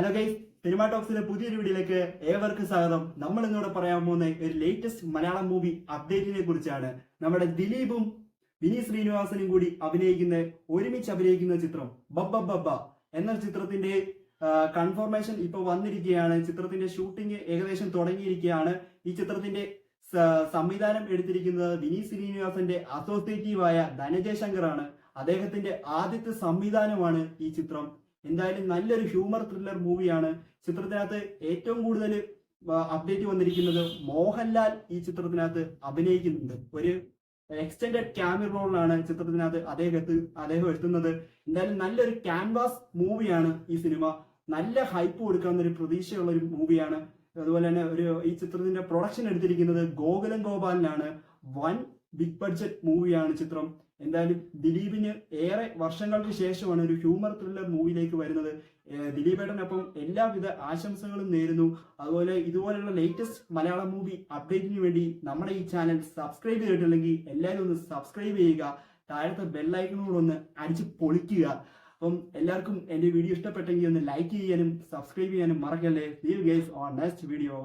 Hello guys, cinema ടോക്സിലെ പുതിയൊരു വീഡിയോയിലേക്ക് ഏവർക്കും സ്വാഗതം. നമ്മൾ ഇന്നിവിടെ പറയാൻ പോകുന്ന ഒരു ലേറ്റസ്റ്റ് മലയാളം മൂവി അപ്ഡേറ്റിനെ കുറിച്ചാണ്. നമ്മുടെ ദിലീപും വിനീത് ശ്രീനിവാസനും കൂടി ഒരുമിച്ച് അഭിനയിക്കുന്ന ചിത്രം ബബ്ബബ്ബ എന്ന ചിത്രത്തിന്റെ കൺഫർമേഷൻ ഇപ്പൊ വന്നിരിക്കുകയാണ്. ചിത്രത്തിന്റെ ഷൂട്ടിംഗ് ഏകദേശം തുടങ്ങിയിരിക്കുകയാണ്. ഈ ചിത്രത്തിന്റെ സംവിധാനം എടുത്തിരിക്കുന്നത് വിനീത് ശ്രീനിവാസന്റെ അസോസിയേറ്റീവായ ധനജയ് ശങ്കർ ആണ്. അദ്ദേഹത്തിന്റെ ആദ്യത്തെ സംവിധാനമാണ് ഈ ചിത്രം. എന്തായാലും നല്ലൊരു ഹ്യൂമർ ത്രില്ലർ മൂവിയാണ്. ചിത്രത്തിനകത്ത് ഏറ്റവും കൂടുതൽ അപ്ഡേറ്റ് വന്നിരിക്കുന്നത് മോഹൻലാൽ ഈ ചിത്രത്തിനകത്ത് അഭിനയിക്കുന്നുണ്ട്. ഒരു എക്സ്റ്റൻഡഡ് ക്യാമറ റോളിലാണ് ചിത്രത്തിനകത്ത് അദ്ദേഹം എത്തുന്നത്. എന്തായാലും നല്ലൊരു ക്യാൻവാസ് മൂവിയാണ് ഈ സിനിമ. നല്ല ഹൈപ്പ് കൊടുക്കാവുന്ന ഒരു പ്രതീക്ഷയുള്ള ഒരു മൂവിയാണ്. അതുപോലെ തന്നെ ഈ ചിത്രത്തിന്റെ പ്രൊഡക്ഷൻ എടുത്തിരിക്കുന്നത് ഗോകുലം ഗോപാലിനാണ്. വൻ ബിഗ് ബഡ്ജറ്റ് മൂവിയാണ് ചിത്രം. എന്തായാലും ദിലീപിന് ഏറെ വർഷങ്ങൾക്ക് ശേഷമാണ് ഒരു ഹ്യൂമർ ത്രില്ലർ മൂവിയിലേക്ക് വരുന്നത്. ദിലീപേട്ടനൊപ്പം എല്ലാവിധ ആശംസകളും നേരുന്നു. അതുപോലെ ഇതുപോലെയുള്ള ലേറ്റസ്റ്റ് മലയാളം മൂവി അപ്ഡേറ്റിന് വേണ്ടി നമ്മുടെ ഈ ചാനൽ സബ്സ്ക്രൈബ് ചെയ്തിട്ടില്ലെങ്കിൽ എല്ലാവരും ഒന്ന് സബ്സ്ക്രൈബ് ചെയ്യുക. താഴത്തെ ബെല്ലൈക്കണോട് ഒന്ന് അടിച്ച് പൊളിക്കുക. അപ്പം എല്ലാവർക്കും എൻ്റെ വീഡിയോ ഇഷ്ടപ്പെട്ടെങ്കിൽ ഒന്ന് ലൈക്ക് ചെയ്യാനും സബ്സ്ക്രൈബ് ചെയ്യാനും മറക്കല്ലേ. See you guys on next video.